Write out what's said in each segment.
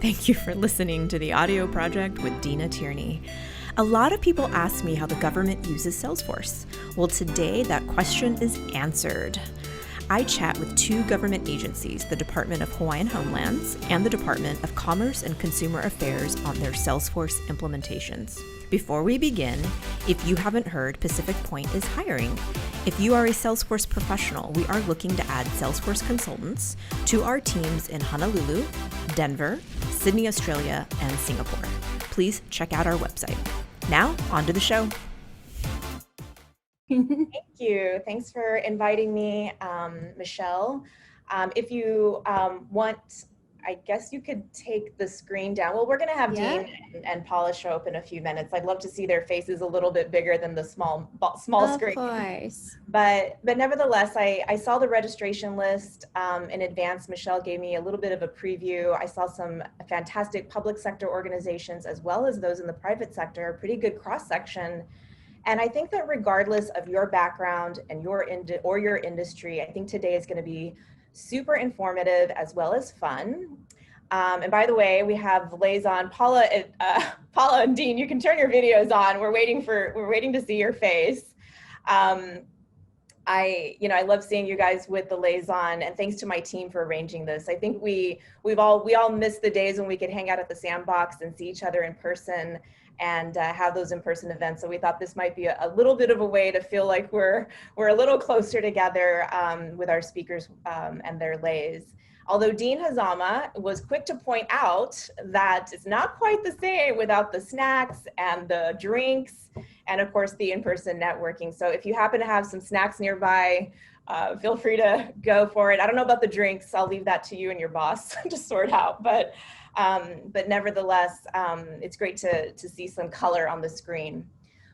Thank you for listening to the audio project with Deena Tierney. A lot of people ask me how the government uses Salesforce. Well, today that question is answered. I chat with two government agencies, the Department of Hawaiian Homelands and the Department of Commerce and Consumer Affairs, on their Salesforce implementations. Before we begin, if you haven't heard, Pacific Point is hiring. If you are a Salesforce professional, we are looking to add Salesforce consultants to our teams in Honolulu, Denver, Sydney, Australia, and Singapore. Please check out our website. Now, on to the show. Thank you. Thanks for inviting me, Michelle. If you want, I guess you could take the screen down. Well, we're going to have Dean and Paula show up in a few minutes. I'd love to see their faces a little bit bigger than the small screen. Of course. But nevertheless, I saw the registration list in advance. Michelle gave me a little bit of a preview. I saw some fantastic public sector organizations as well as those in the private sector, pretty good cross-section. And I think that regardless of your background and your industry, I think today is going to be super informative as well as fun. And by the way, we have liaison Paula and Dean. You can turn your videos on. We're waiting to see your face. I love seeing you guys with the liaison, and thanks to my team for arranging this. I think we all missed the days when we could hang out at the sandbox and see each other in person and have those in-person events. So we thought this might be a little bit of a way to feel like we're a little closer together with our speakers and their lays. Although Dean Hazama was quick to point out that it's not quite the same without the snacks and the drinks and of course the in-person networking. So if you happen to have some snacks nearby, feel free to go for it. I don't know about the drinks. I'll leave that to you and your boss to sort out. But nevertheless, it's great to see some color on the screen.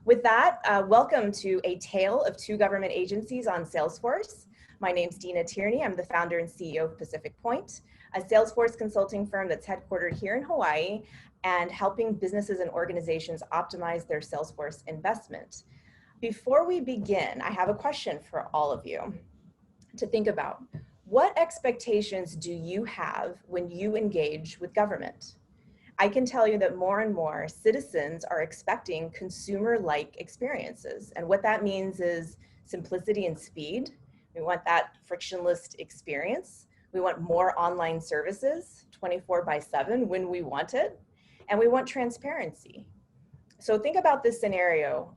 With that, welcome to A Tale of Two Government Agencies on Salesforce. My name's Deena Tierney. I'm the founder and CEO of Pacific Point, a Salesforce consulting firm that's headquartered here in Hawaii and helping businesses and organizations optimize their Salesforce investment. Before we begin, I have a question for all of you to think about. What expectations do you have when you engage with government? I can tell you that more and more citizens are expecting consumer-like experiences. And what that means is simplicity and speed. We want that frictionless experience. We want more online services 24/7 when we want it. And we want transparency. So think about this scenario.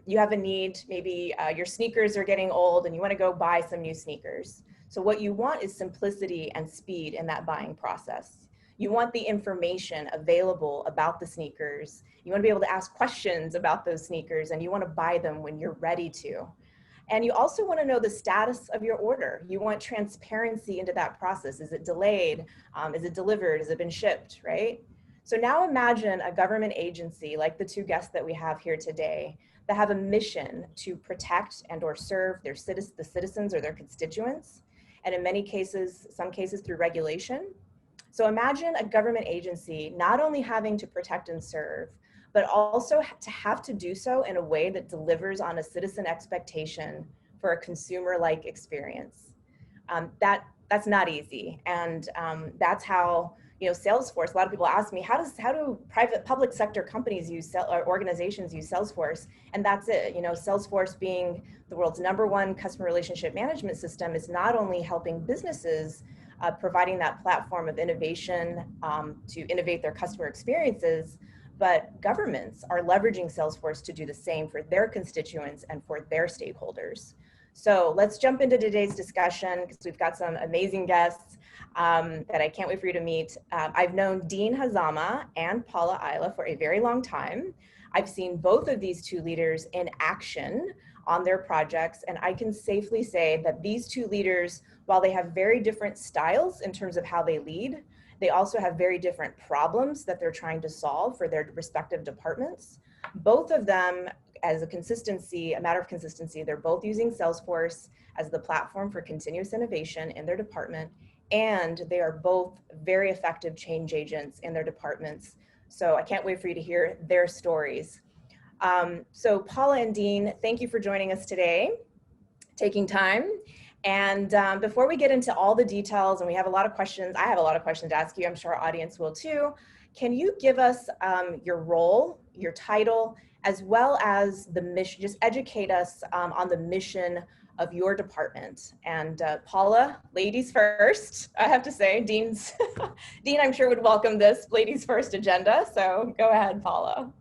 You have a need, maybe your sneakers are getting old and you want to go buy some new sneakers. So what you want is simplicity and speed in that buying process. You want the information available about the sneakers. You want to be able to ask questions about those sneakers, and you want to buy them when you're ready to. And you also want to know the status of your order. You want transparency into that process. Is it delayed? Is it delivered? Has it been shipped, right? So now imagine a government agency like the two guests that we have here today that have a mission to protect and or serve the citizens or their constituents. And in many cases, some cases through regulation. So imagine a government agency not only having to protect and serve, but also to have to do so in a way that delivers on a citizen expectation for a consumer-like experience. That's not easy. And that's how, Salesforce, a lot of people ask me, how do public sector companies or organizations use Salesforce? And that's it. Salesforce being the world's #1 customer relationship management system is not only helping businesses providing that platform of innovation to innovate their customer experiences, but governments are leveraging Salesforce to do the same for their constituents and for their stakeholders. So let's jump into today's discussion because we've got some amazing guests that I can't wait for you to meet. I've known Dean Hazama and Paula Isla for a very long time. I've seen both of these two leaders in action on their projects, and I can safely say that these two leaders, while they have very different styles in terms of how they lead, they also have very different problems that they're trying to solve for their respective departments. Both of them, as a matter of consistency, they're both using Salesforce as the platform for continuous innovation in their department, and they are both very effective change agents in their departments. So I can't wait for you to hear their stories. So Paula and Dean, thank you for joining us today, taking time. And before we get into all the details, and we have a lot of questions, I have a lot of questions to ask you, I'm sure our audience will too. Can you give us your role, your title, as well as the mission, just educate us on the mission of your department. And Paula, ladies first, I have to say, Dean, I'm sure would welcome this ladies first agenda. So go ahead, Paula.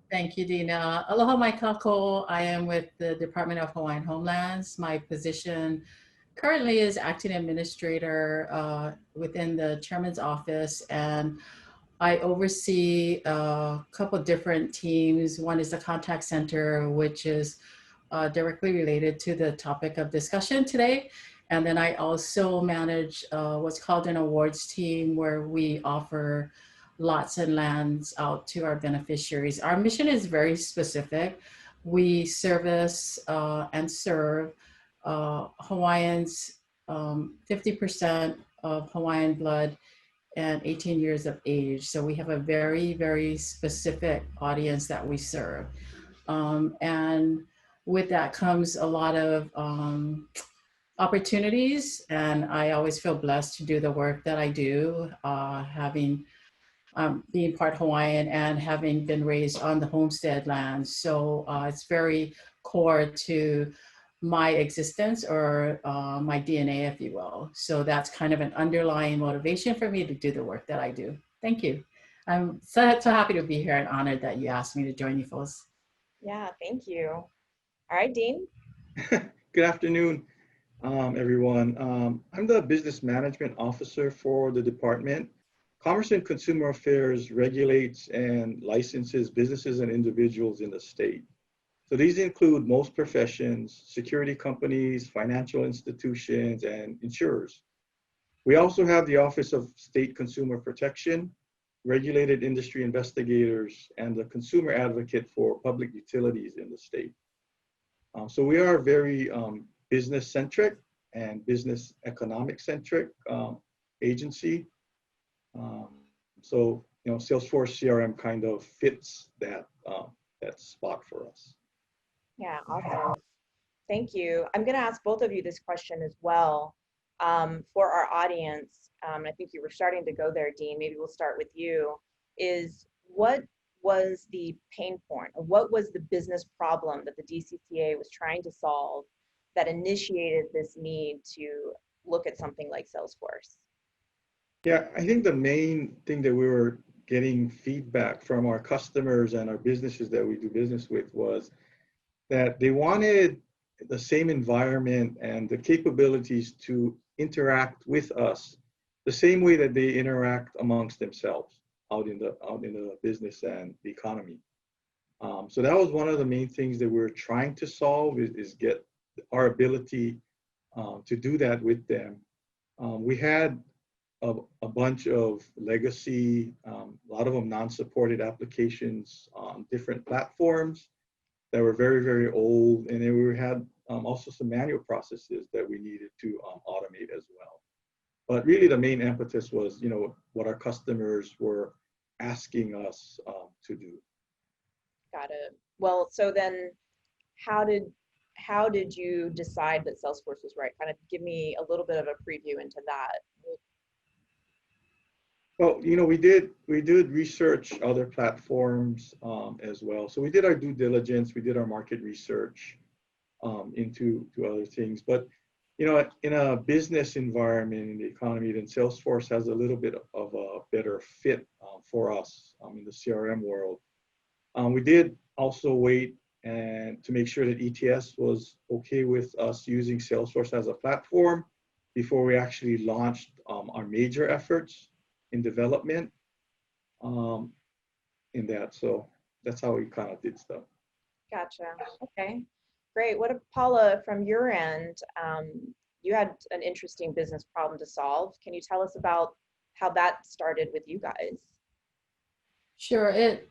Thank you, Deena. Aloha mai kako. I am with the Department of Hawaiian Homelands. My position currently is acting administrator within the chairman's office, and I oversee a couple different teams. One is the contact center, which is directly related to the topic of discussion today. And then I also manage what's called an awards team, where we offer lots and lands out to our beneficiaries. Our mission is very specific. We service and serve Hawaiians, 50% of Hawaiian blood and 18 years of age. So we have a very, very specific audience that we serve. And with that comes a lot of opportunities, and I always feel blessed to do the work that I do, having being part Hawaiian and having been raised on the homestead land. So it's very core to my existence, or my DNA, if you will. So that's kind of an underlying motivation for me to do the work that I do. Thank you. I'm so happy to be here and honored that you asked me to join you folks. Yeah, thank you. All right, Dean. Good afternoon, everyone. I'm the business management officer for the department. Commerce and Consumer Affairs regulates and licenses businesses and individuals in the state. So these include most professions, security companies, financial institutions, and insurers. We also have the Office of State Consumer Protection, regulated industry investigators, and the consumer advocate for public utilities in the state. So we are very business centric and business economic centric agency. So, you know, Salesforce CRM kind of fits that, that spot for us. Yeah, awesome. Thank you. I'm going to ask both of you this question as well for our audience. I think you were starting to go there, Dean. Maybe we'll start with you. Is what was the pain point, or what was the business problem that the DCCA was trying to solve that initiated this need to look at something like Salesforce? Yeah, I think the main thing that we were getting feedback from our customers and our businesses that we do business with was that they wanted the same environment and the capabilities to interact with us the same way that they interact amongst themselves out in the business and the economy. So that was one of the main things that we're trying to solve, is get our ability to do that with them. We had a bunch of legacy, a lot of them non-supported applications on different platforms that were very, very old. And then we had also some manual processes that we needed to automate as well. But really the main impetus was, you know, what our customers were asking us to do. Got it. Well, so then how did you decide that Salesforce was right? Kind of give me a little bit of a preview into that. Well, you know, we did research other platforms as well. So we did our due diligence, we did our market research into other things. But, you know, in a business environment in the economy, then Salesforce has a little bit of a better fit for us in the CRM world. We did also wait and to make sure that ETS was okay with us using Salesforce as a platform before we actually launched our major efforts in development in that. So that's how we kind of did stuff. Gotcha. Okay, great. What, Paula, from your end, you had an interesting business problem to solve. Can you tell us about how that started with you guys? Sure. It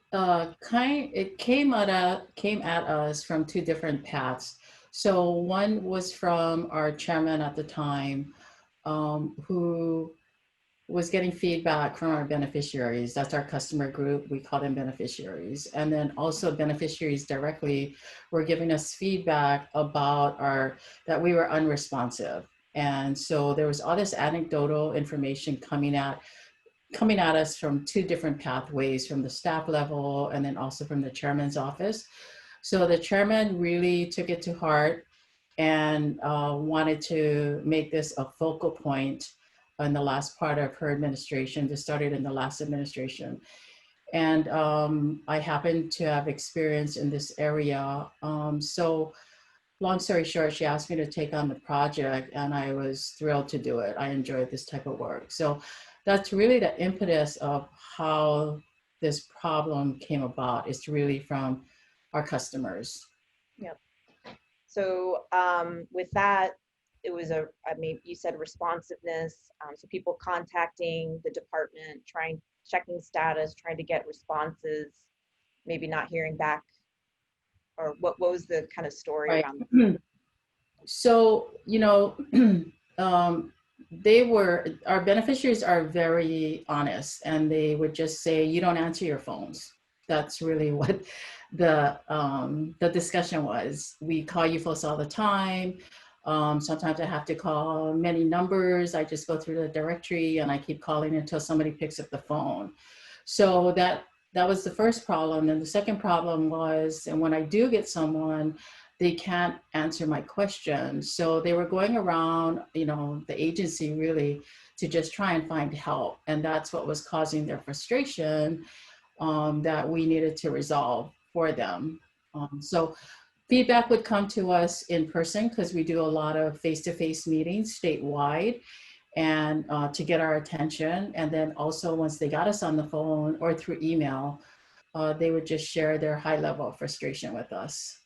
came at us from two different paths. So one was from our chairman at the time, who was getting feedback from our beneficiaries. That's our customer group. We call them beneficiaries. And then also beneficiaries directly were giving us feedback about that we were unresponsive. And so there was all this anecdotal information coming at us from two different pathways, from the staff level and then also from the chairman's office. So the chairman really took it to heart and wanted to make this a focal point in the last part of her administration. This started in the last administration. And I happen to have experience in this area. So long story short, she asked me to take on the project and I was thrilled to do it. I enjoyed this type of work. So that's really the impetus of how this problem came about. It's really from our customers. Yep. So with that, it was you said responsiveness. So people contacting the department, checking status, trying to get responses, maybe not hearing back, or what was the kind of story Right. around that? So, our beneficiaries are very honest, and they would just say, you don't answer your phones. That's really what the discussion was. We call you folks all the time. Sometimes I have to call many numbers. I just go through the directory and I keep calling until somebody picks up the phone. So that was the first problem. And the second problem was, and when I do get someone, they can't answer my questions. So they were going around, the agency really to just try and find help. And that's what was causing their frustration that we needed to resolve for them. So feedback would come to us in person because we do a lot of face-to-face meetings statewide and to get our attention. And then also once they got us on the phone or through email, they would just share their high level of frustration with us.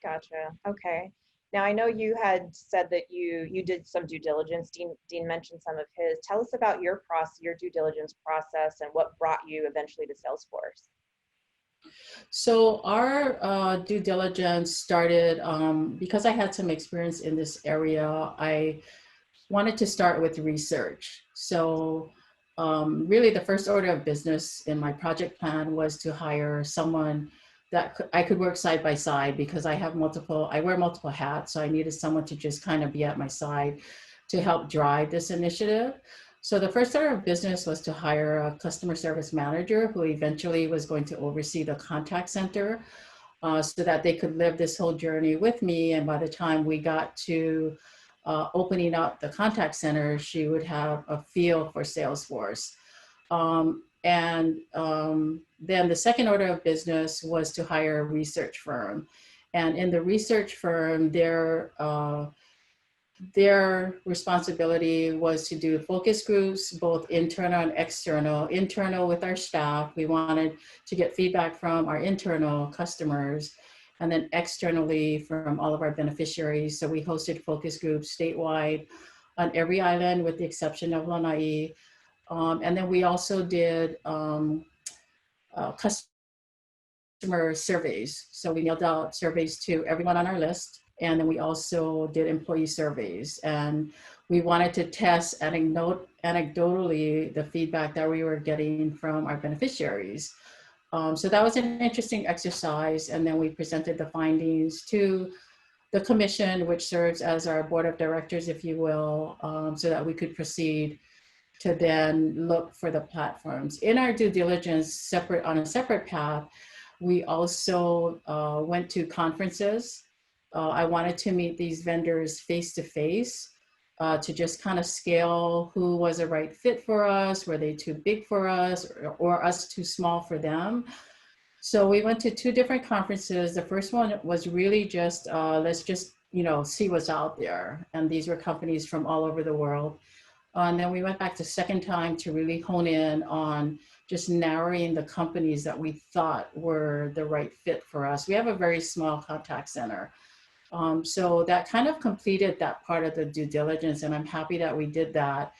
Gotcha. Okay. Now I know you had said that you did some due diligence. Dean mentioned some of his. Tell us about your due diligence process and what brought you eventually to Salesforce. So our due diligence started because I had some experience in this area. I wanted to start with research. So really the first order of business in my project plan was to hire someone that I could work side by side because I wear multiple hats. So I needed someone to just kind of be at my side to help drive this initiative. So the first order of business was to hire a customer service manager who eventually was going to oversee the contact center so that they could live this whole journey with me. And by the time we got to opening up the contact center, she would have a feel for Salesforce. Then the second order of business was to hire a research firm. And in the research firm, their responsibility was to do focus groups, both internal and external. Internal with our staff, we wanted to get feedback from our internal customers, and then externally from all of our beneficiaries. So we hosted focus groups statewide on every island with the exception of Lanai. And then we also did customer surveys. So we mailed out surveys to everyone on our list. And then we also did employee surveys. And we wanted to test anecdotally the feedback that we were getting from our beneficiaries. So that was an interesting exercise. And then we presented the findings to the commission, which serves as our board of directors, if you will, so that we could proceed to then look for the platforms. In our due diligence, on a separate path, we also went to conferences. I wanted to meet these vendors face to face to just kind of scale who was a right fit for us. Were they too big for us or us too small for them? So we went to 2 different conferences. The first one was really just, let's just, see what's out there. And these were companies from all over the world. And then we went back the second time to really hone in on just narrowing the companies that we thought were the right fit for us. We have a very small contact center. So that kind of completed that part of the due diligence. And I'm happy that we did that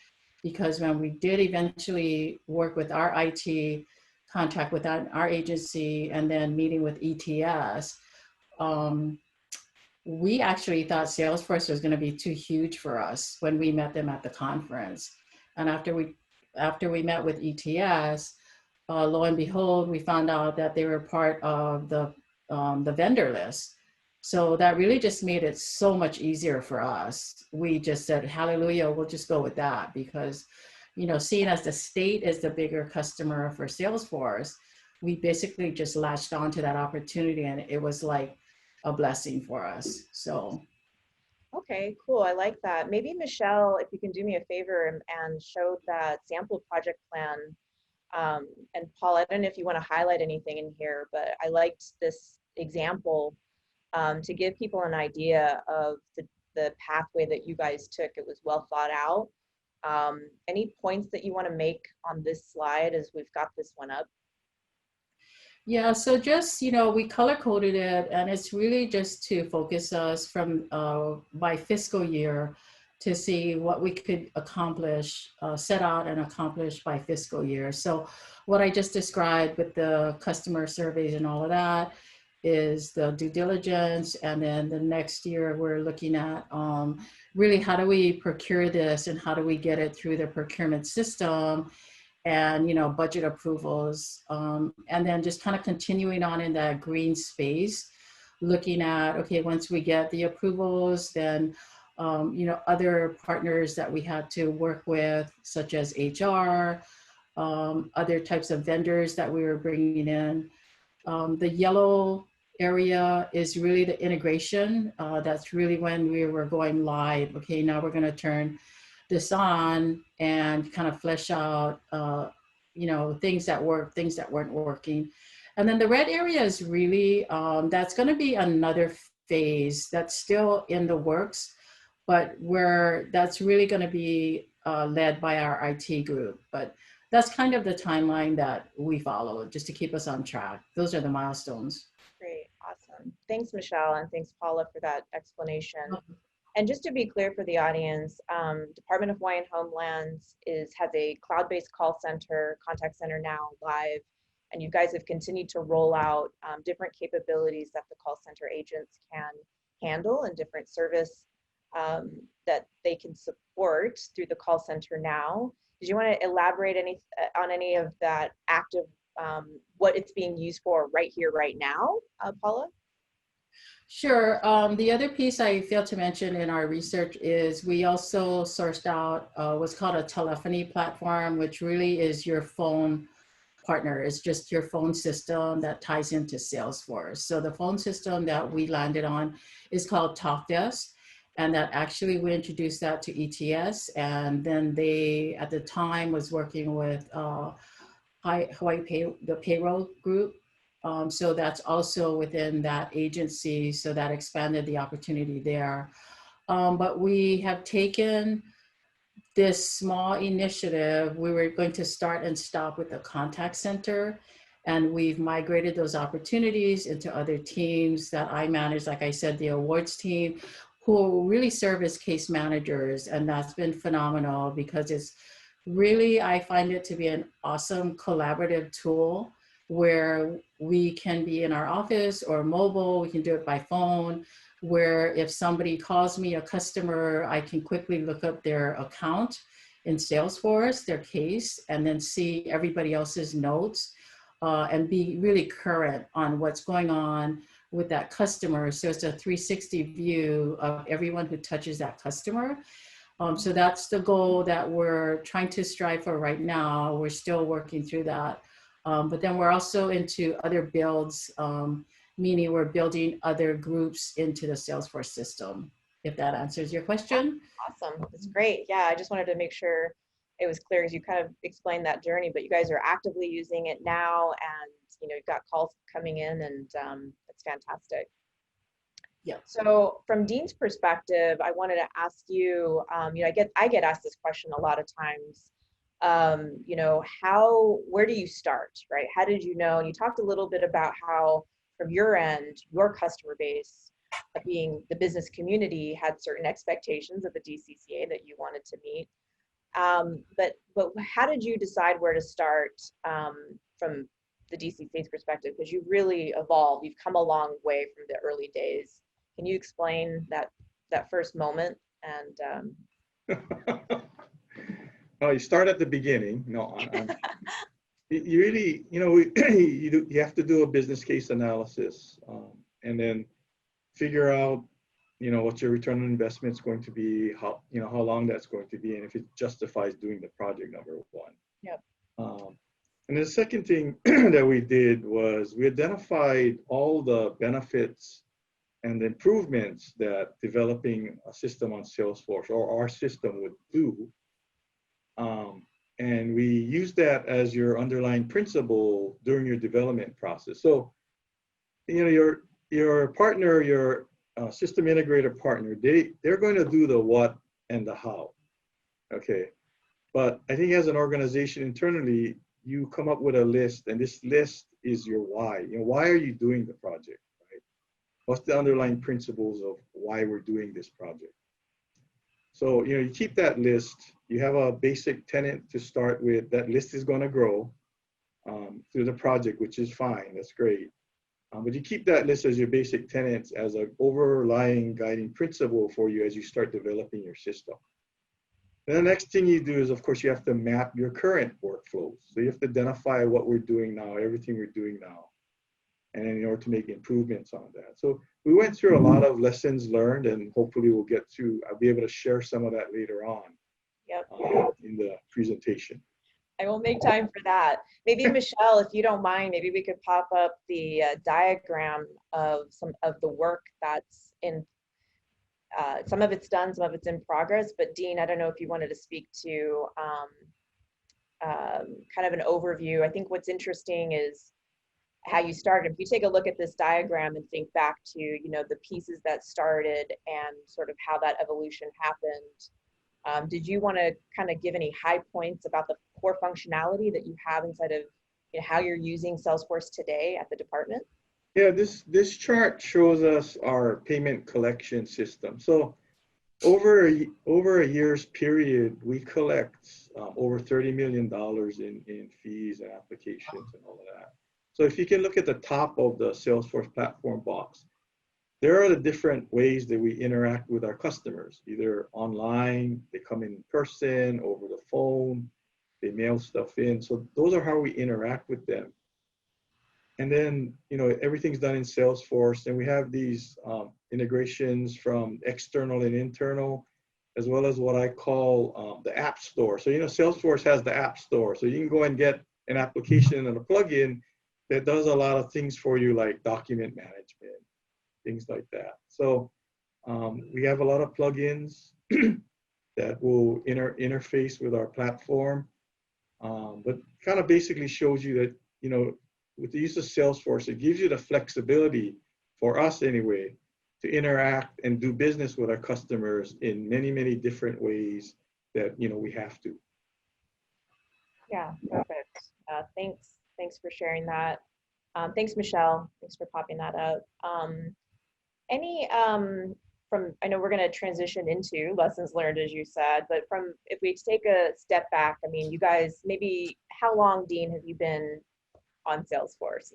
because when we did eventually work with our IT contract with our agency and then meeting with ETS, we actually thought Salesforce was going to be too huge for us when we met them at the conference. And after we after we met with ETS, lo and behold, we found out that they were part of the vendor list. So that really just made it so much easier for us. We just said, hallelujah, we'll just go with that because, you know, seeing as the state is the bigger customer for Salesforce, we basically just latched onto that opportunity and it was like a blessing for us. So. Okay, cool. I like that. Maybe Michelle, if you can do me a favor and show that sample project plan. And Paul, I don't know if you want to highlight anything in here, but I liked this example to give people an idea of the pathway that you guys took. It was well thought out. Any points that you want to make on this slide as we've got this one up? Yeah, so just, you know, we color coded it and it's really just to focus us from by fiscal year to see what we could accomplish, set out and accomplish by fiscal year. So what I just described with the customer surveys and all of that is the due diligence. And then the next year we're looking at really how do we procure this and how do we get it through the procurement system and, you know, budget approvals, and then just kind of continuing on in that green space, looking at, okay, once we get the approvals, then, you know, other partners that we had to work with, such as HR, other types of vendors that we were bringing in. The yellow area is really the integration. That's really when we were going live. Okay, now we're going to turn this on and kind of flesh out, you know, things that work, things that weren't working. And then the red area is really, that's going to be another phase that's still in the works, but where that's really going to be led by our IT group. But that's kind of the timeline that we follow just to keep us on track. Those are the milestones. Great, awesome. Thanks, Michelle, and thanks, Paula, for that explanation. And just to be clear for the audience, Department of Hawaiian Homelands has a cloud-based call center, contact center now live, and you guys have continued to roll out different capabilities that the call center agents can handle and different service that they can support through the call center now. Did you want to elaborate on any of that active, what it's being used for right here, right now, Paula? Sure. The other piece I failed to mention in our research is we also sourced out what's called a telephony platform, which really is your phone partner. It's just your phone system that ties into Salesforce. So the phone system that we landed on is called Topdesk. And that actually we introduced that to ETS. And then they, at the time, was working with the payroll group. So that's also within that agency. So that expanded the opportunity there. But we have taken this small initiative. We were going to start and stop with the contact center. And we've migrated those opportunities into other teams that I manage, like I said, the awards team, who really serve as case managers. And that's been phenomenal because it's really, I find it to be an awesome collaborative tool where we can be in our office or mobile, we can do it by phone, where if somebody calls me, a customer, I can quickly look up their account in Salesforce, their case, and then see everybody else's notes and be really current on what's going on with that customer. So it's a 360 view of everyone who touches that customer. So that's the goal that we're trying to strive for right now. We're still working through that. But then we're also into other builds, meaning we're building other groups into the Salesforce system, if that answers your question. Awesome, that's great. Yeah, I just wanted to make sure it was clear as you kind of explained that journey, but you guys are actively using it now and you know, you've got calls coming in and it's fantastic. Yeah. So from Dean's perspective, I wanted to ask you, you know, I get asked this question a lot of times, you know, where do you start, right? How did you know? And you talked a little bit about how from your end, your customer base, being the business community, had certain expectations of the DCCA that you wanted to meet. But how did you decide where to start from the DCCA's perspective? Because you've really evolved. You've come a long way from the early days. Can you explain that first moment? And Oh, you start at the beginning. No, you really, you have to do a business case analysis, and then figure out, what your return on investment is going to be, how long that's going to be, and if it justifies doing the project, number one. Yep. And the second thing that we did was we identified all the benefits and the improvements that developing a system on Salesforce or our system would do. And we use that as your underlying principle during your development process. So, your partner, your system integrator partner, they're going to do the what and the how. Okay. But I think as an organization internally, you come up with a list, and this list is your why. Why are you doing the project, right? What's the underlying principles of why we're doing this project? So, you keep that list. You have a basic tenet to start with. That list is going to grow through the project, which is fine. That's great. But you keep that list as your basic tenets as an overlying guiding principle for you as you start developing your system. And the next thing you do is, of course, you have to map your current workflows. So you have to identify what we're doing now, everything we're doing now, and in order to make improvements on that. So we went through a lot of lessons learned, and hopefully I'll be able to share some of that later on. Yep. In the presentation. I will make time for that. Maybe Michelle, if you don't mind, maybe we could pop up the diagram of some of the work that's in, some of it's done, some of it's in progress, but Dean, I don't know if you wanted to speak to kind of an overview. I think what's interesting is how you started. If you take a look at this diagram and think back to, the pieces that started and sort of how that evolution happened, did you want to kind of give any high points about the core functionality that you have inside of how you're using Salesforce today at the department? Yeah, this chart shows us our payment collection system. So over a year's period, we collect over $30 million in fees and applications and all of that. So if you can look at the top of the Salesforce platform box, there are the different ways that we interact with our customers, either online, they come in person, over the phone, they mail stuff in. So those are how we interact with them. And then, everything's done in Salesforce, and we have these integrations from external and internal, as well as what I call the app store. So, Salesforce has the app store. So you can go and get an application and a plugin that does a lot of things for you, like document management, things like that. So we have a lot of plugins that will interface with our platform, but kind of basically shows you that, with the use of Salesforce, it gives you the flexibility, for us anyway, to interact and do business with our customers in many, many different ways that, we have to. Yeah, perfect. Thanks for sharing that. Thanks, Michelle. Thanks for popping that up. I know we're going to transition into lessons learned, as you said, but if we take a step back, you guys, maybe how long, Dean, have you been on Salesforce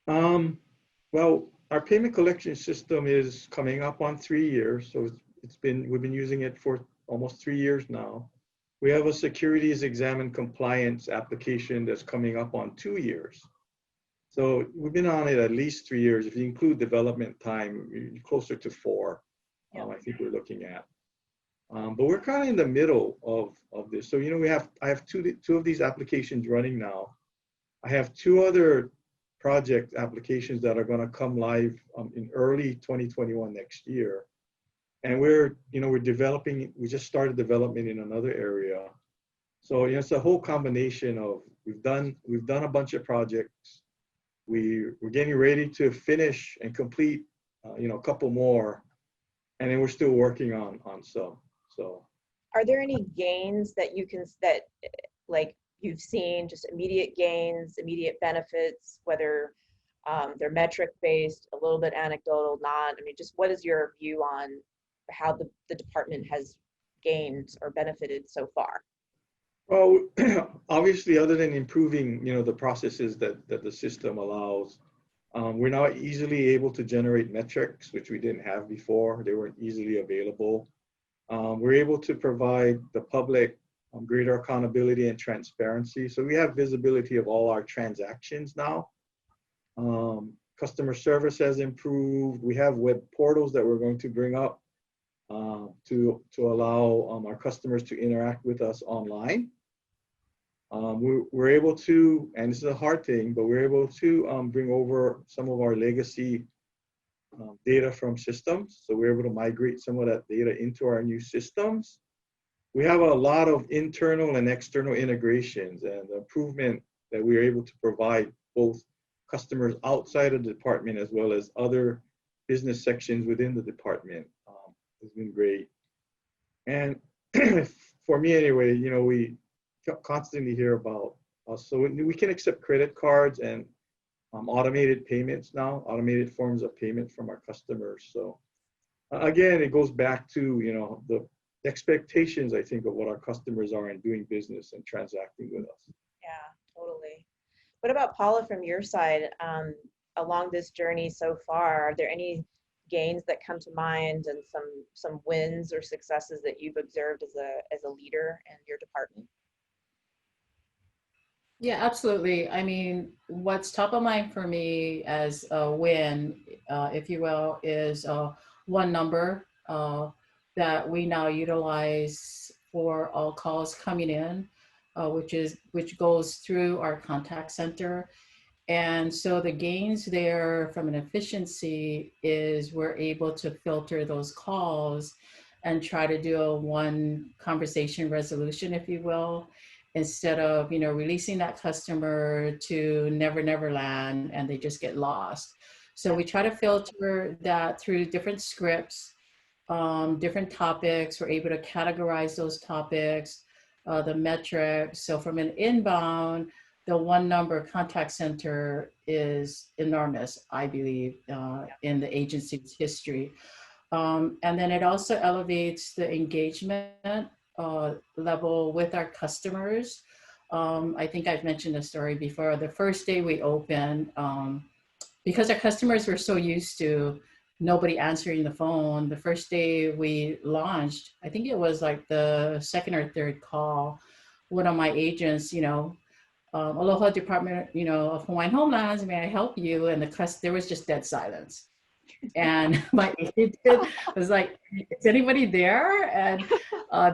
now? Well, our payment collection system is coming up on 3 years. So we've been using it for almost 3 years now. We have a securities exam and compliance application that's coming up on 2 years. So we've been on it at least 3 years. If you include development time, closer to 4, I think we're looking at. But we're kind of in the middle of this. So, I have two of these applications running now. I have 2 other project applications that are going to come live in early 2021 next year. And we're developing, we just started development in another area. So, it's a whole combination of, we've done a bunch of projects. We're getting ready to finish and complete, a couple more, and then we're still working on some. So, are there any gains that you've seen, just immediate gains, immediate benefits, whether they're metric based, a little bit anecdotal, not? Just what is your view on how the department has gained or benefited so far? Well, obviously, other than improving, the processes that the system allows, we're now easily able to generate metrics, which we didn't have before. They weren't easily available. We're able to provide the public greater accountability and transparency. So we have visibility of all our transactions now. Customer service has improved. We have web portals that we're going to bring up to allow our customers to interact with us online. We're able to, and this is a hard thing, but we're able to bring over some of our legacy data from systems. So we're able to migrate some of that data into our new systems. We have a lot of internal and external integrations and improvement that we're able to provide both customers outside of the department as well as other business sections within the department. Has been great. And for me anyway, you know, we constantly hear about us. So we can accept credit cards and automated payments now, automated forms of payment from our customers. So again, it goes back to, you know, the expectations, I think, of what our customers are in doing business and transacting with us. Yeah, totally. What about Paula from your side? Along this journey so far, are there any gains that come to mind and some wins or successes that you've observed as a leader in your department? Yeah, absolutely. I mean, what's top of mind for me as a win, if you will, is one number that we now utilize for all calls coming in, which goes through our contact center. And so the gains there from an efficiency is we're able to filter those calls and try to do a one conversation resolution, if you will, instead of, you know, releasing that customer to never land and they just get lost. So we try to filter that through different scripts, different topics. We're able to categorize those topics, the metrics. So from an inbound, the one number contact center is enormous, I believe, in the agency's history. And then it also elevates the engagement level with our customers. I think I've mentioned the story before. The first day we opened, because our customers were so used to nobody answering the phone, the first day we launched, I think it was like the second or third call, one of my agents, you know, Aloha Department, you know, of Hawaiian Homelands, may I help you? And there was just dead silence. And my agent was like, is anybody there? And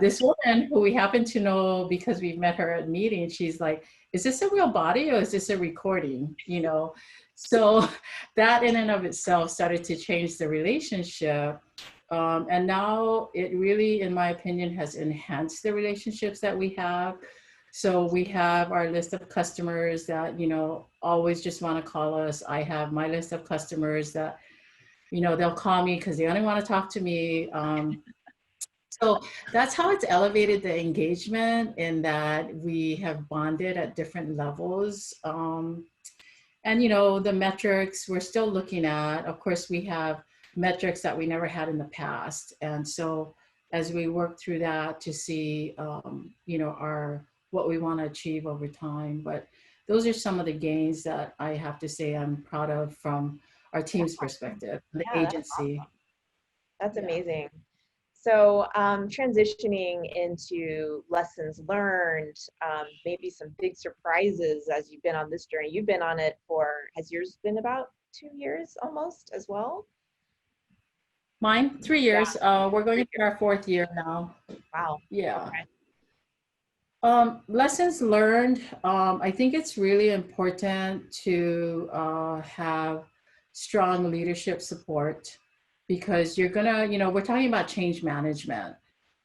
this woman who we happen to know because we've met her at a meeting, she's like, is this a real body or is this a recording? You know, so that in and of itself started to change the relationship. And now it really, in my opinion, has enhanced the relationships that we have. So we have our list of customers that, you know, always just want to call us. I have my list of customers that, you know, they'll call me because they only want to talk to me. So that's how it's elevated the engagement, in that we have bonded at different levels. And, you know, the metrics we're still looking at, of course, we have metrics that we never had in the past. And so as we work through that to see, you know, what we want to achieve over time. But those are some of the gains that I have to say I'm proud of from our team's perspective, the agency. That's amazing. So transitioning into lessons learned, maybe some big surprises as you've been on this journey. You've been on it has yours been about 2 years almost as well? Mine, 3 years. We're going into our 4th year now. Wow. Yeah. Okay. Lessons learned. I think it's really important to have strong leadership support, because you're gonna, you know, we're talking about change management.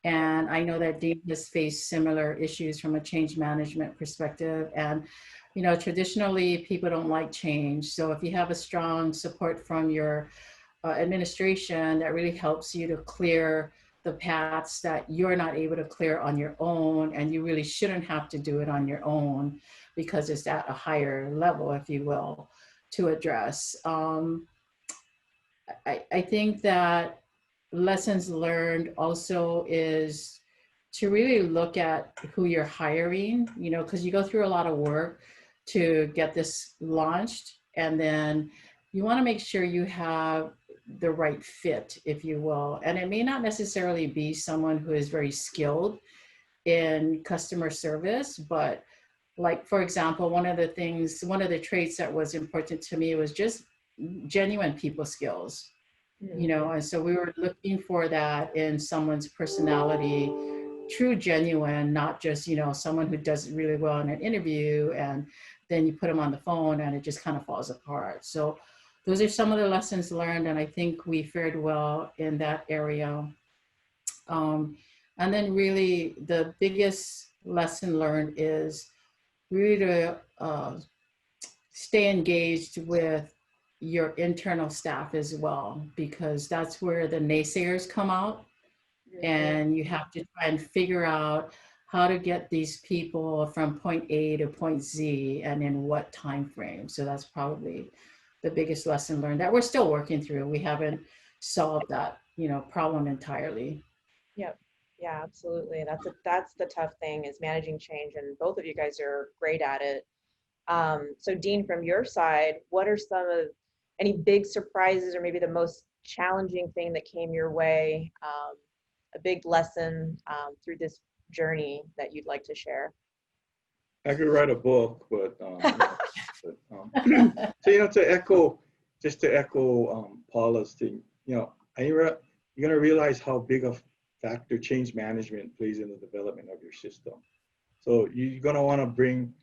And I know that Deena has faced similar issues from a change management perspective. And, you know, traditionally people don't like change. So if you have a strong support from your administration, that really helps you to clear the paths that you're not able to clear on your own, and you really shouldn't have to do it on your own because it's at a higher level, if you will, to address. I think that lessons learned also is to really look at who you're hiring, you know, because you go through a lot of work to get this launched, and then you want to make sure you have the right fit, if you will. And it may not necessarily be someone who is very skilled in customer service, but like, for example, one of the traits that was important to me was just genuine people skills, you know, and so we were looking for that in someone's personality, true, genuine, not just, you know, someone who does really well in an interview and then you put them on the phone and it just kind of falls apart. So those are some of the lessons learned, and I think we fared well in that area. And then really the biggest lesson learned is really to stay engaged with your internal staff as well, because that's where the naysayers come out, and you have to try and figure out how to get these people from point A to point Z and in what time frame. So that's probably the biggest lesson learned that we're still working through. We haven't solved that, you know, problem entirely. Yep. Yeah, absolutely. That's the tough thing, is managing change, and both of you guys are great at it. So Dean, from your side, what are any big surprises, or maybe the most challenging thing that came your way, a big lesson through this journey that you'd like to share? I could write a book, but, so, you know, to echo Paula's thing, you know, you're going to realize how big a factor change management plays in the development of your system. So you're going to want to bring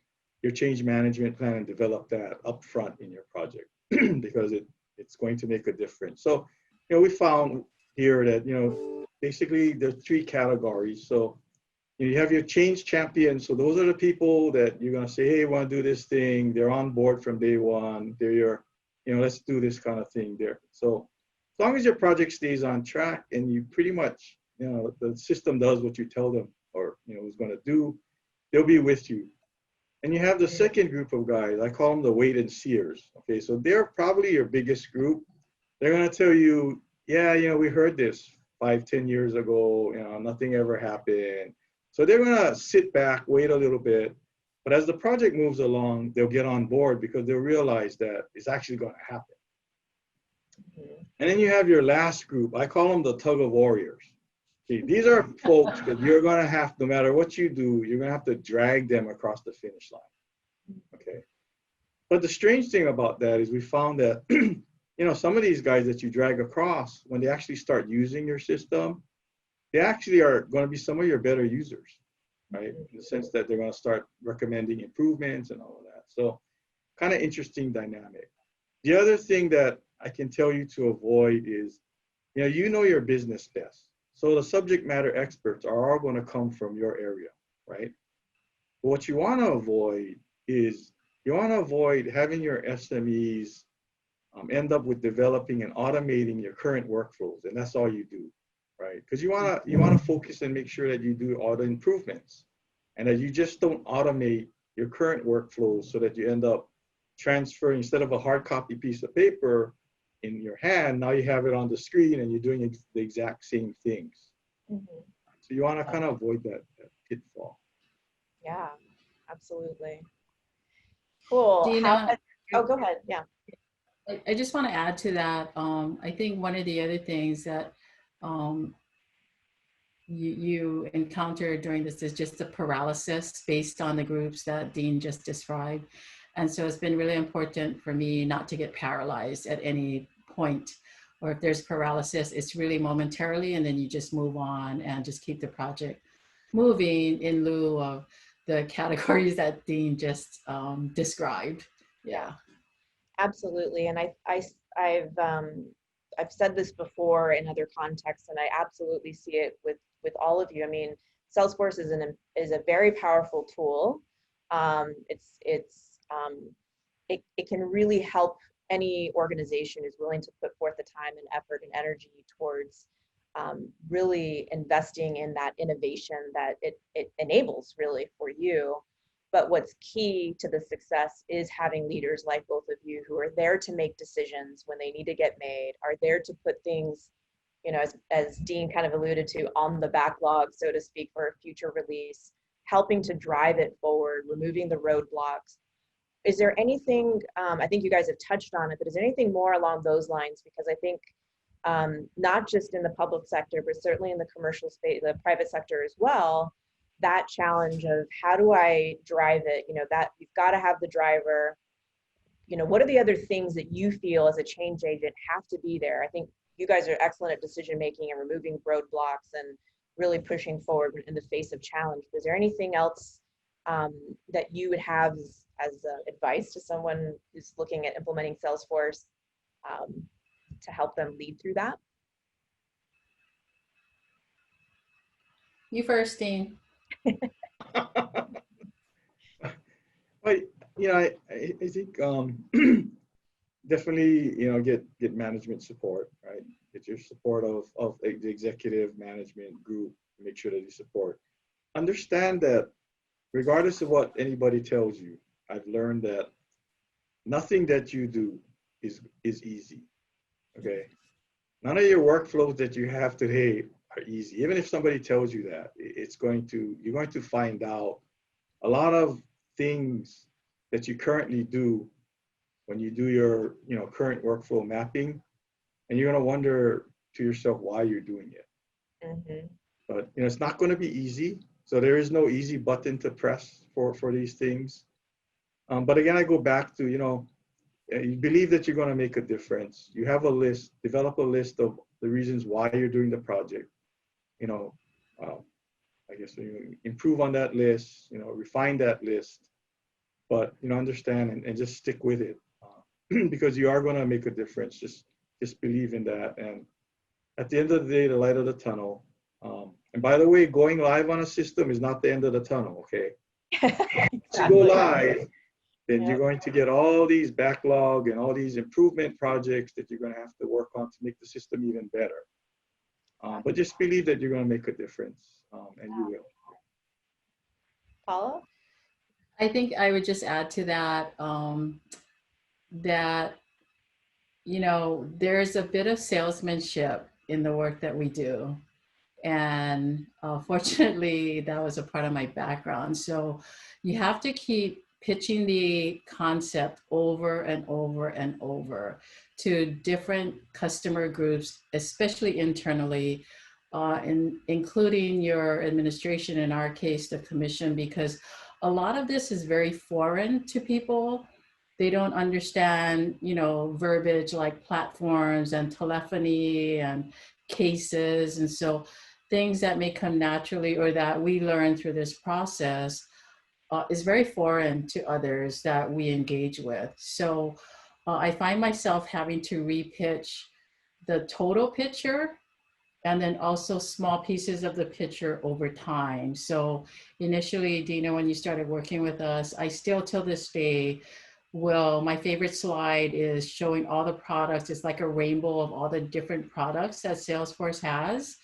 your change management plan and develop that upfront in your project because it's going to make a difference. So, you know, we found here that, you know, basically there's 3 categories. So you have your change champions. So those are the people that you're going to say, hey, I want to do this thing. They're on board from day one. They're your, you know, let's do this kind of thing there. So as long as your project stays on track and you pretty much, you know, the system does what you tell them, or, you know, is going to do, they'll be with you. And you have the second group of guys, I call them the wait and seers. Okay, so they're probably your biggest group. They're going to tell you, yeah, you know, we heard this 5-10 years ago, you know, nothing ever happened. So they're going to sit back, wait a little bit. But as the project moves along, they'll get on board because they'll realize that it's actually going to happen. And then you have your last group. I call them the tug of warriors. Okay, these are folks that you're going to have, no matter what you do, you're going to have to drag them across the finish line. Okay. But the strange thing about that is we found that, you know, some of these guys that you drag across, when they actually start using your system, they actually are going to be some of your better users, right? In the sense that they're going to start recommending improvements and all of that. So kind of interesting dynamic. The other thing that I can tell you to avoid is, you know your business best. So the subject matter experts are all going to come from your area, right? But what you want to avoid is you want to avoid having your SMEs end up with developing and automating your current workflows, and that's all you do, right? Because you want to focus and make sure that you do all the improvements, and that you just don't automate your current workflows so that you end up transferring, instead of a hard copy piece of paper in your hand, now you have it on the screen and you're doing the exact same things. So you want to kind of avoid that pitfall. Yeah, absolutely. Cool. Deena, Oh, go ahead. Yeah. I just want to add to that. I think one of the other things that you encounter during this is just the paralysis based on the groups that Dean just described. And so it's been really important for me not to get paralyzed at any point, or if there's paralysis, it's really momentarily, and then you just move on and just keep the project moving in lieu of the categories that Dean just described. Yeah. Absolutely. And I've said this before in other contexts, and I absolutely see it with all of you. I mean, Salesforce is a very powerful tool. It can really help any organization who's willing to put forth the time and effort and energy towards really investing in that innovation that it enables really for you. But what's key to the success is having leaders like both of you who are there to make decisions when they need to get made, are there to put things, you know, as Dean kind of alluded to, on the backlog, so to speak, for a future release, helping to drive it forward, removing the roadblocks. Is there anything, I think you guys have touched on it, but is there anything more along those lines? Because I think not just in the public sector, but certainly in the commercial space, the private sector as well, that challenge of how do I drive it, that you've got to have the driver, what are the other things that you feel as a change agent have to be there? I think you guys are excellent at decision making and removing roadblocks and really pushing forward in the face of challenge. Is there anything else that you would have as advice to someone who's looking at implementing Salesforce to help them lead through that? You first, Dean. But I think definitely get management support, right? Get your support of the executive management group. Make sure that you support. Understand that regardless of what anybody tells you, I've learned that nothing that you do is easy. Okay, none of your workflows that you have today are easy. Even if somebody tells you that, you're going to find out a lot of things that you currently do when you do your current workflow mapping, and you're going to wonder to yourself why you're doing it. Mm-hmm. But it's not going to be easy. So there is no easy button to press for these things. But again, I go back to you believe that you're going to make a difference. You have a list. Develop a list of the reasons why you're doing the project. I guess you improve on that list. Refine that list. But understand and just stick with it because you are going to make a difference. Just believe in that. And at the end of the day, the light of the tunnel. And by the way, going live on a system is not the end of the tunnel. Okay. Exactly. To go live, then you're going to get all these backlog and all these improvement projects that you're going to have to work on to make the system even better. But just believe that you're going to make a difference, and you will. Paula? I think I would just add to that that there's a bit of salesmanship in the work that we do. And fortunately, that was a part of my background. So you have to keep pitching the concept over and over and over to different customer groups, especially internally, including your administration, in our case, the commission, because a lot of this is very foreign to people. They don't understand, verbiage like platforms and telephony and cases. And so things that may come naturally or that we learn through this process is very foreign to others that we engage with. So I find myself having to repitch the total picture and then also small pieces of the picture over time. So initially, Deena, when you started working with us, I still till this day, my favorite slide is showing all the products. It's like a rainbow of all the different products that Salesforce has.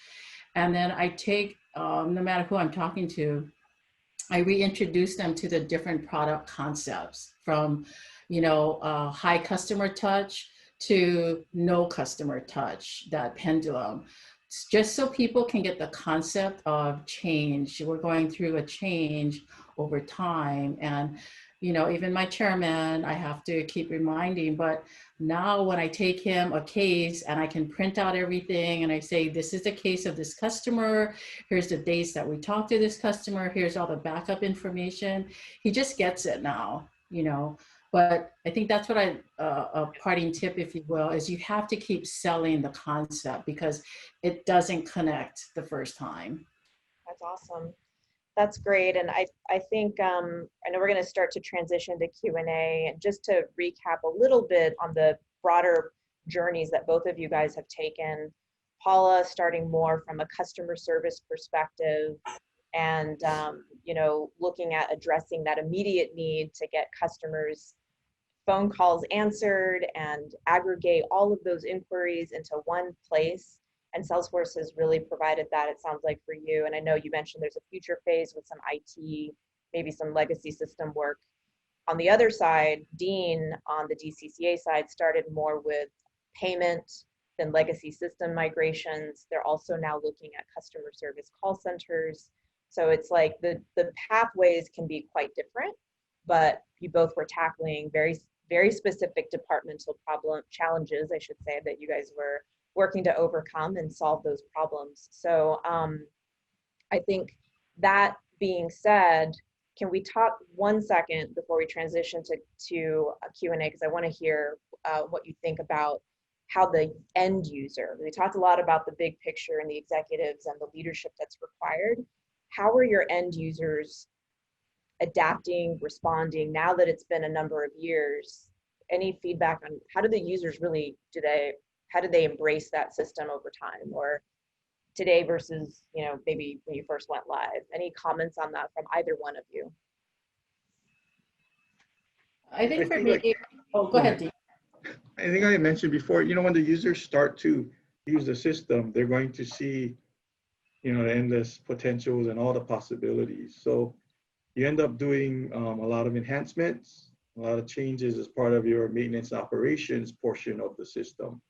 And then I take, no matter who I'm talking to, I reintroduce them to the different product concepts from, high customer touch to no customer touch, that pendulum, just so people can get the concept of change. We're going through a change over time. And, even my chairman, I have to keep reminding, but now when I take him a case and I can print out everything and I say, this is the case of this customer, here's the dates that we talked to this customer, here's all the backup information, he just gets it now, But I think that's what a parting tip, if you will, is you have to keep selling the concept because it doesn't connect the first time. That's awesome. That's great. And I think, I know we're going to start to transition to Q&A, and just to recap a little bit on the broader journeys that both of you guys have taken. Paula, starting more from a customer service perspective and, looking at addressing that immediate need to get customers' phone calls answered and aggregate all of those inquiries into one place. And Salesforce has really provided that, it sounds like, for you. And I know you mentioned there's a future phase with some IT, maybe some legacy system work. On the other side, Dean, on the DCCA side, started more with payment than legacy system migrations. They're also now looking at customer service call centers. So it's like the pathways can be quite different, but you both were tackling very, very specific departmental challenges, I should say, that you guys were working to overcome and solve those problems. So I think that being said, can we talk 1 second before we transition to a Q&A, because I want to hear what you think about how the end user, we talked a lot about the big picture and the executives and the leadership that's required. How are your end users adapting, responding now that it's been a number of years? Any feedback on how do the users really, how do they embrace that system over time, or today versus, you know, maybe when you first went live? Any comments on that from either one of you? I think for me, like, oh, go ahead, Dee. I think I mentioned before, you know, when the users start to use the system, they're going to see, you know, the endless potentials and all the possibilities. So you end up doing a lot of enhancements, a lot of changes as part of your maintenance operations portion of the system.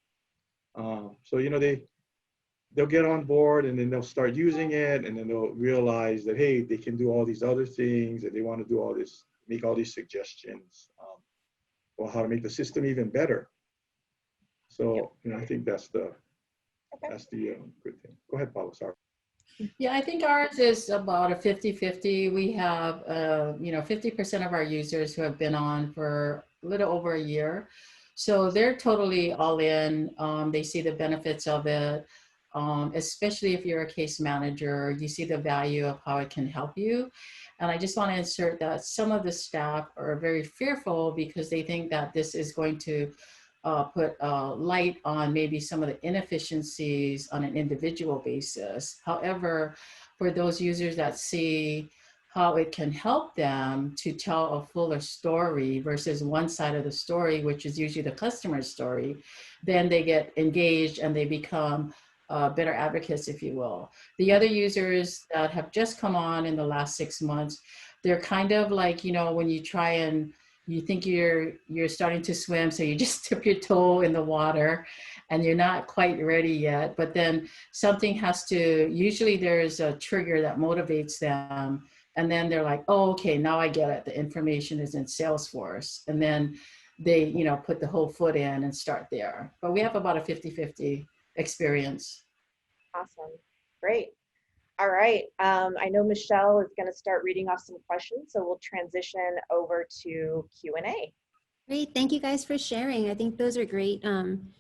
So, you know, they'll get on board and then they'll start using it, and then they'll realize that, hey, they can do all these other things, and they want to do all this, make all these suggestions on how to make the system even better. So, you know, I think that's the good thing. Go ahead, Paulo, sorry. Yeah, I think ours is about a 50-50. We have, you know, 50% of our users who have been on for a little over a year. So they're totally all in. They see the benefits of it, especially if you're a case manager, you see the value of how it can help you. And I just want to insert that some of the staff are very fearful because they think that this is going to put light on maybe some of the inefficiencies on an individual basis. However, for those users that see how it can help them to tell a fuller story versus one side of the story, which is usually the customer's story, then they get engaged and they become better advocates, if you will. The other users that have just come on in the last 6 months, they're kind of like, you know, when you try and you think you're starting to swim, so you just dip your toe in the water and you're not quite ready yet, but then something has to, usually there's a trigger that motivates them, and then they're like, oh, okay, now I get it. The information is in Salesforce. And then they, you know, put the whole foot in and start there. But we have about a 50-50 experience. Awesome, great. All right, I know Michelle is going to start reading off some questions, so we'll transition over to Q&A. Great, thank you guys for sharing. I think those are great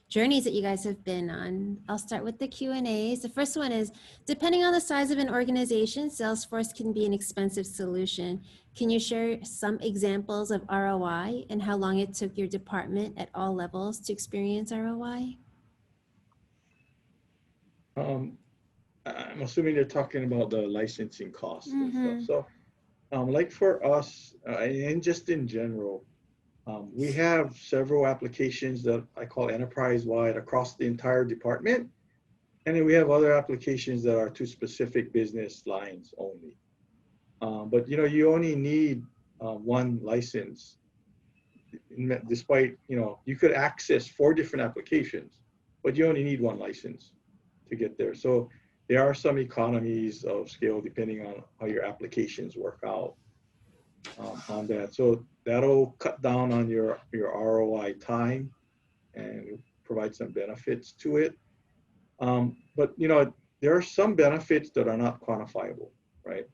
journeys that you guys have been on. I'll start with the Q&As. The first one is, depending on the size of an organization, Salesforce can be an expensive solution. Can you share some examples of ROI and how long it took your department at all levels to experience ROI? I'm assuming you're talking about the licensing costs and stuff. So like for us, and just in general, we have several applications that I call enterprise-wide across the entire department. And then we have other applications that are to specific business lines only. But, you know, you only need one license, despite, you know, you could access 4 different applications, but you only need one license to get there. So there are some economies of scale depending on how your applications work out on that. So that'll cut down on your ROI time and provide some benefits to it. But, you know, there are some benefits that are not quantifiable, right?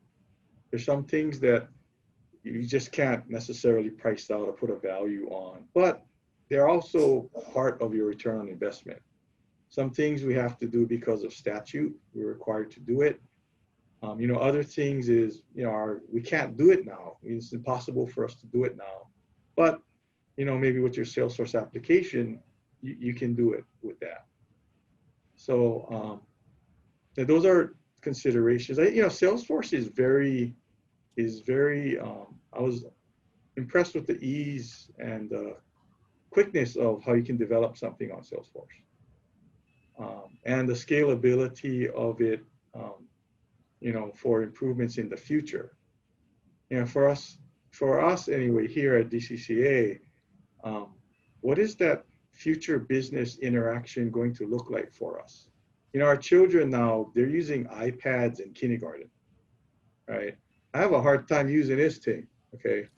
There's some things that you just can't necessarily price out or put a value on, but they're also part of your return on investment. Some things we have to do because of statute, we're required to do it. You know, other things is, you know, we can't do it now. I mean, it's impossible for us to do it now. But, you know, maybe with your Salesforce application, you can do it with that. So those are considerations. You know, Salesforce is very, I was impressed with the ease and quickness of how you can develop something on Salesforce. And the scalability of it, you know, for improvements in the future. You know, for us anyway, here at DCCA, what is that future business interaction going to look like for us? You know, our children now, they're using iPads in kindergarten, right? I have a hard time using this thing, okay?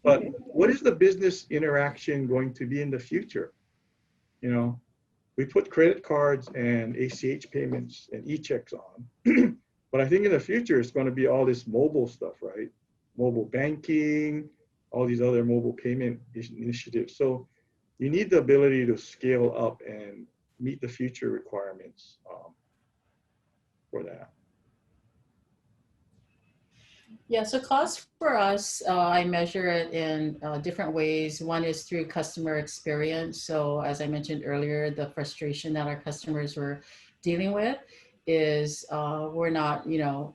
But what is the business interaction going to be in the future? You know, we put credit cards and ACH payments and e-checks on. But I think in the future, it's going to be all this mobile stuff, right? Mobile banking, all these other mobile payment initiatives. So you need the ability to scale up and meet the future requirements for that. Yeah, so cost for us, I measure it in different ways. One is through customer experience. So as I mentioned earlier, the frustration that our customers were dealing with is we're not,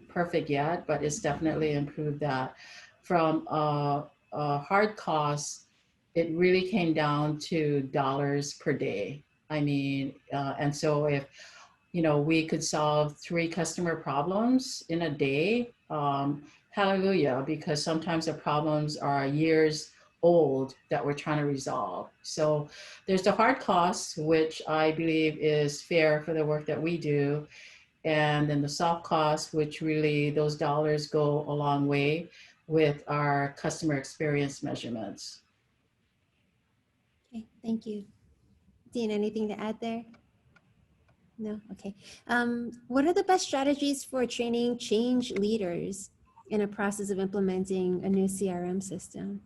perfect yet, but it's definitely improved that. From hard costs, it really came down to dollars per day. I mean, and so if we could solve 3 customer problems in a day, hallelujah, because sometimes the problems are years old that we're trying to resolve. So there's the hard costs, which I believe is fair for the work that we do. And then the soft costs, which really those dollars go a long way with our customer experience measurements. Okay, thank you. Dean, anything to add there? No? Okay. What are the best strategies for training change leaders in a process of implementing a new CRM system?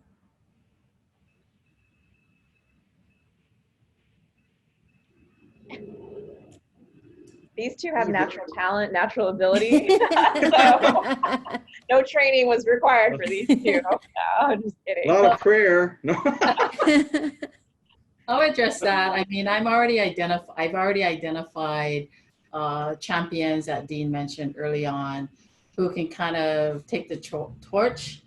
These two have natural talent, natural ability. So no training was required for these two. No, I'm just kidding. A lot of prayer. No. I'll address that. I mean, I've already identified champions that Dean mentioned early on, who can kind of take the torch.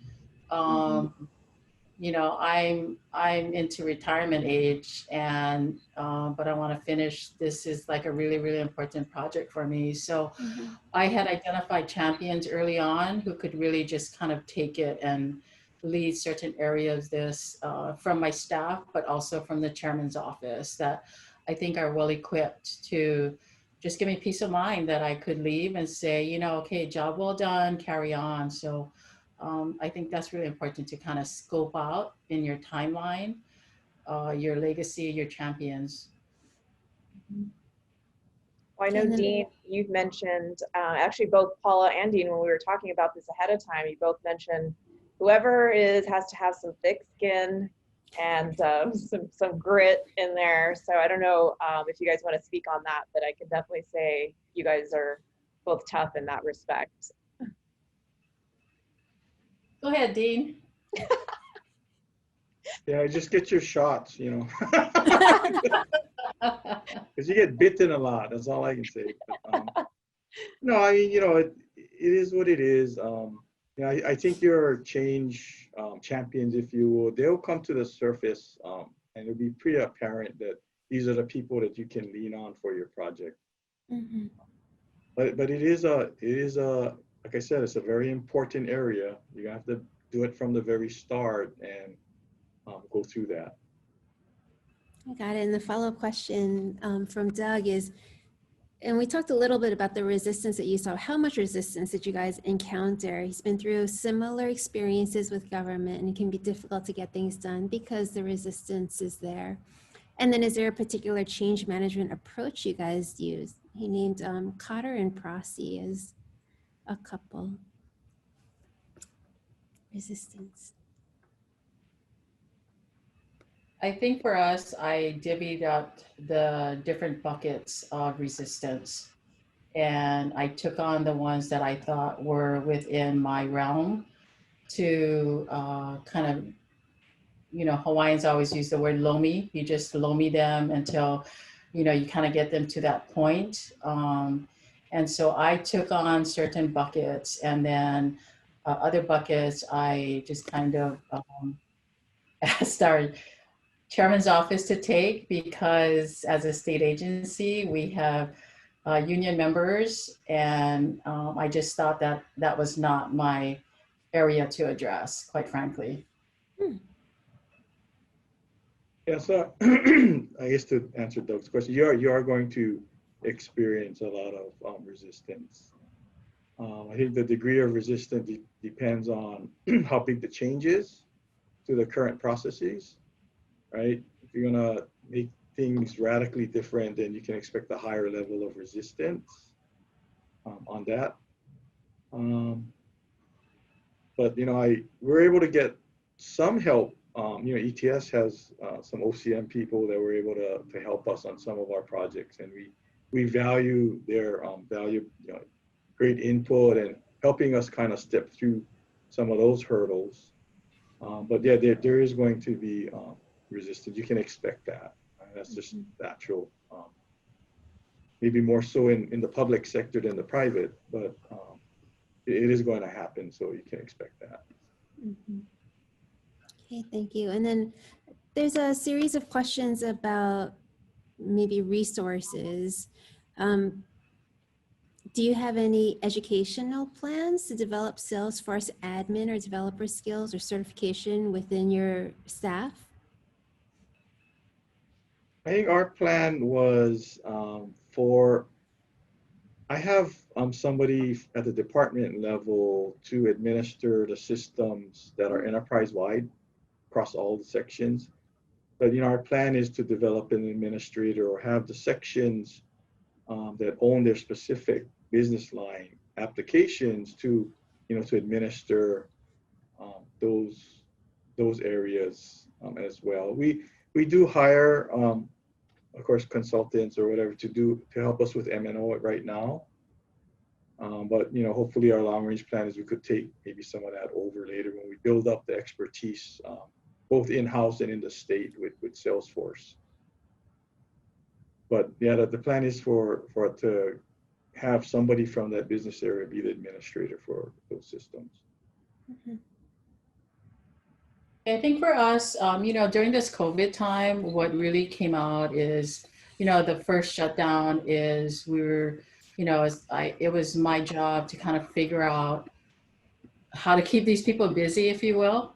I'm into retirement age, and but I want to finish. This is like a really, really important project for me. So I had identified champions early on who could really just kind of take it and lead certain areas this from my staff, but also from the chairman's office, that I think are well equipped to just give me peace of mind that I could leave and say, okay, job well done, carry on. So I think that's really important to kind of scope out in your timeline, your legacy, your champions. Well, I know, Dean, you've mentioned, actually both Paula and Dean, when we were talking about this ahead of time, you both mentioned whoever has to have some thick skin and some grit in there. So I don't know if you guys want to speak on that, but I can definitely say you guys are both tough in that respect. Go ahead, Dean. Yeah, just get your shots, because you get bitten a lot. That's all I can say. But, no, I mean, it is what it is. I think your change champions, if you will, they'll come to the surface, and it'll be pretty apparent that these are the people that you can lean on for your project. But it is a like I said, it's a very important area. You have to do it from the very start and go through that. I got it. And the follow-up question from Doug is, and we talked a little bit about the resistance that you saw. How much resistance did you guys encounter? He's been through similar experiences with government, and it can be difficult to get things done because the resistance is there. And then is there a particular change management approach you guys use? He named Cotter and Prosy as a couple. Resistance. I think for us, I divvied up the different buckets of resistance, and I took on the ones that I thought were within my realm to kind of, Hawaiians always use the word lomi. You just lomi them until, you kind of get them to that point. And so I took on certain buckets, and then other buckets I just kind of asked our chairman's office to take, because as a state agency, we have union members, and I just thought that that was not my area to address, quite frankly. Yeah, so I guess to answer Doug's question, you are going to experience a lot of resistance. I think the degree of resistance depends on how big the change is to the current processes, right? If you're gonna make things radically different, then you can expect a higher level of resistance on that. But we're able to get some help. ETS has some OCM people that were able to help us on some of our projects, and we value their great input and helping us kind of step through some of those hurdles. But yeah, there is going to be resistance. You can expect that. That's just natural. Maybe more so in the public sector than the private, but it is going to happen, so you can expect that. Mm-hmm. Okay, thank you. And then there's a series of questions about maybe resources. Do you have any educational plans to develop Salesforce admin or developer skills or certification within your staff? I think our plan was I have somebody at the department level to administer the systems that are enterprise-wide across all the sections. But our plan is to develop an administrator or have the sections that own their specific business line applications to administer those areas as well. We do hire of course consultants or whatever to help us with M&O right now. But hopefully our long range plan is we could take maybe some of that over later when we build up the expertise both in-house and in the state with Salesforce. But yeah, the plan is for it to have somebody from that business area be the administrator for those systems. Mm-hmm. I think for us, during this COVID time, what really came out is, the first shutdown is we were, it was my job to kind of figure out how to keep these people busy, if you will.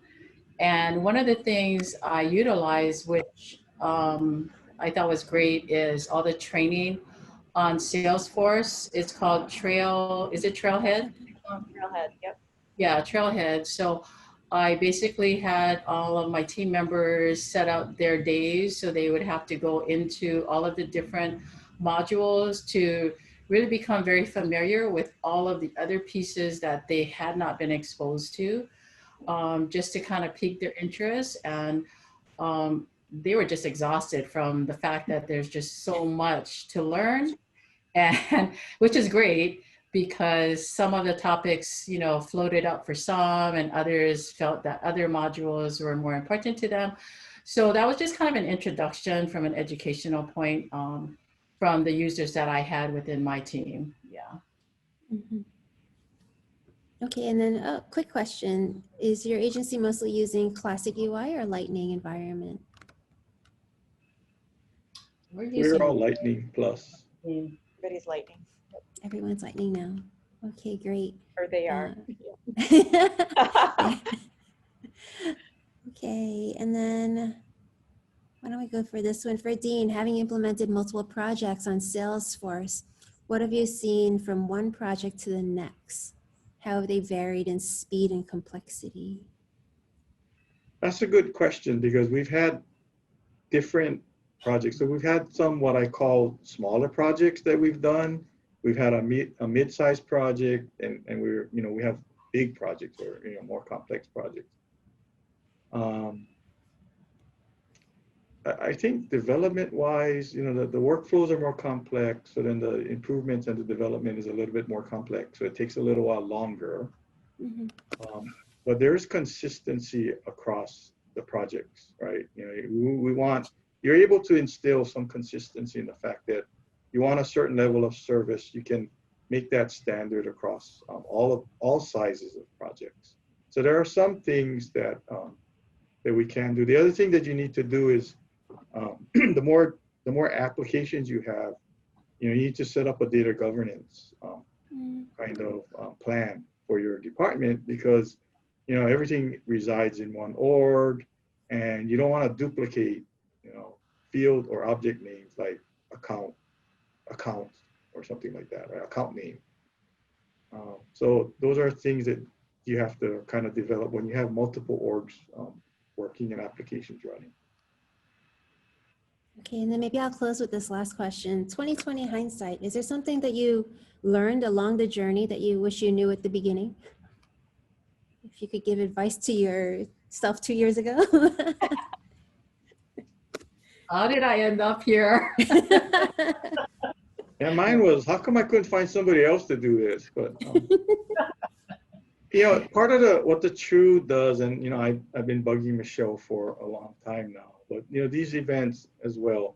And one of the things I utilized, which I thought was great, is all the training on Salesforce. It's called Trailhead? Trailhead, yep. Yeah, Trailhead. So I basically had all of my team members set out their days so they would have to go into all of the different modules to really become very familiar with all of the other pieces that they had not been exposed to, just to kind of pique their interest. And they were just exhausted from the fact that there's just so much to learn, and which is great, because some of the topics, floated up for some, and others felt that other modules were more important to them. So that was just kind of an introduction from an educational point from the users that I had within my team. Yeah. Mm-hmm. Okay, and then a quick question. Is your agency mostly using classic UI or Lightning environment? We're all Lightning Plus. Everybody's Lightning. Everyone's Lightning now. Okay, great. Or they are. Yeah. Okay, and then why don't we go for this one? For Dean, having implemented multiple projects on Salesforce, what have you seen from one project to the next? How have they varied in speed and complexity? That's a good question, because we've had different projects. So we've had some what I call smaller projects that we've done. We've had a mid-sized project, and we have big projects or more complex projects. I think development-wise, the workflows are more complex, so then the improvements and the development is a little bit more complex, so it takes a little while longer. Mm-hmm. But there's consistency across the projects, right? You're able to instill some consistency in the fact that you want a certain level of service. You can make that standard across all sizes of projects. So there are some things that we can do. The other thing that you need to do is the more applications you have, you need to set up a data governance kind of plan for your department, because everything resides in one org, and you don't want to duplicate field or object names like account or something like that, right? Account name. So those are things that you have to kind of develop when you have multiple orgs working and applications running. Okay, and then maybe I'll close with this last question. 2020 hindsight, is there something that you learned along the journey that you wish you knew at the beginning? If you could give advice to yourself 2 years ago. How did I end up here? Yeah, mine was, how come I couldn't find somebody else to do this? But part of what the True does, and I've been bugging Michelle for a long time now, but these events as well.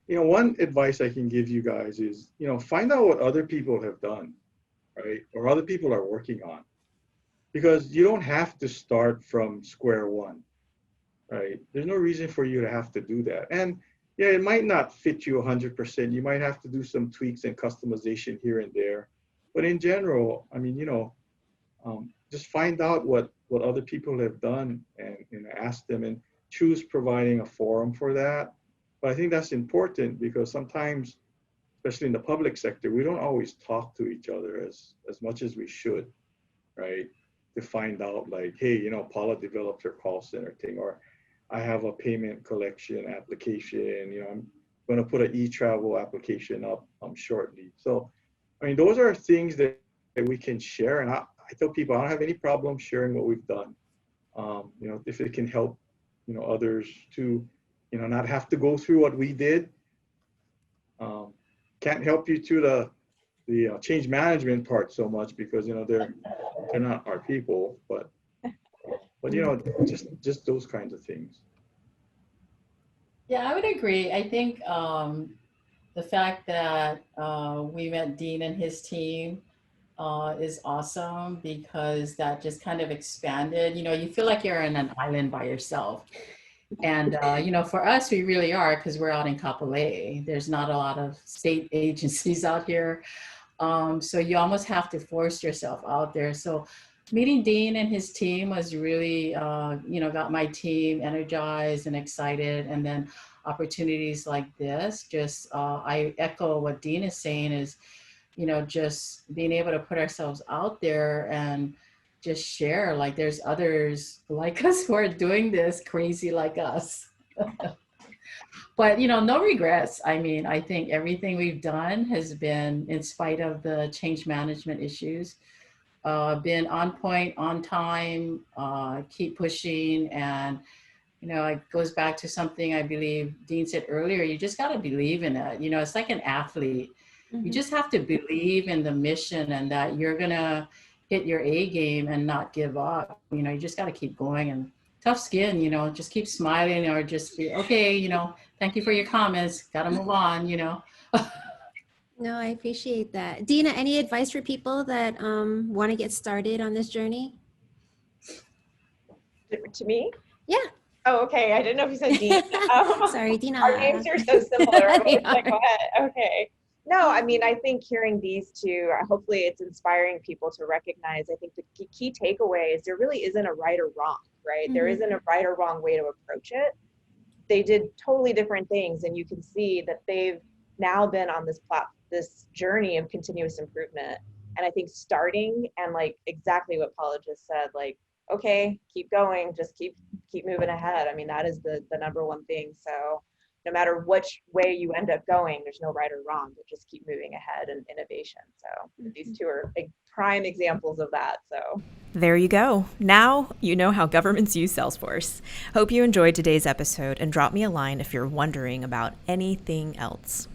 One advice I can give you guys is, find out what other people have done, right? Or other people are working on, because you don't have to start from square one, right? There's no reason for you to have to do that. And yeah, it might not fit you 100%. You might have to do some tweaks and customization here and there. But in general, I mean, just find out what other people have done and ask them, and choose providing a forum for that. But I think that's important, because sometimes, especially in the public sector, we don't always talk to each other as much as we should, right? To find out, like, hey, Paula developed her call center thing, or I have a payment collection application, I'm going to put an e-travel application up shortly. So, I mean, those are things that we can share. And I tell people, I don't have any problem sharing what we've done. If it can help, others to, not have to go through what we did. Can't help you to the change management part so much, because, they're not our people, but just those kinds of things. Yeah, I would agree. I think the fact that we met Dean and his team is awesome, because that just kind of expanded. You feel like you're in an island by yourself. And, for us, we really are, because we're out in Kapolei. There's not a lot of state agencies out here. So you almost have to force yourself out there. So meeting Dean and his team was really, got my team energized and excited. And then opportunities like this, I echo what Dean is saying, is, just being able to put ourselves out there and just share, like, there's others like us who are doing this crazy like us. But, no regrets. I mean, I think everything we've done has been, in spite of the change management issues, been on point, on time, keep pushing. And, it goes back to something I believe Dean said earlier, you just got to believe in it. It's like an athlete. You just have to believe in the mission, and that you're going to hit your A game and not give up. You just got to keep going, and tough skin, just keep smiling, or just be, okay, thank you for your comments. Got to move on, No, I appreciate that. Deena, any advice for people that want to get started on this journey? To me? Yeah. Oh, okay. I didn't know if you said Dean. Sorry, Deena. Our names are so similar. I was like, are. what? Okay. No, I mean, I think hearing these two, hopefully it's inspiring people to recognize, I think the key takeaway is there really isn't a right or wrong, right? There isn't a right or wrong way to approach it. They did totally different things, and you can see that they've now been on this journey of continuous improvement. And I think starting, and like exactly what Paula just said, like, okay, keep going, just keep moving ahead. I mean, that is the number one thing. So no matter which way you end up going, there's no right or wrong, but just keep moving ahead in innovation. So these two are prime examples of that. So there you go. Now you know how governments use Salesforce. Hope you enjoyed today's episode, and drop me a line if you're wondering about anything else.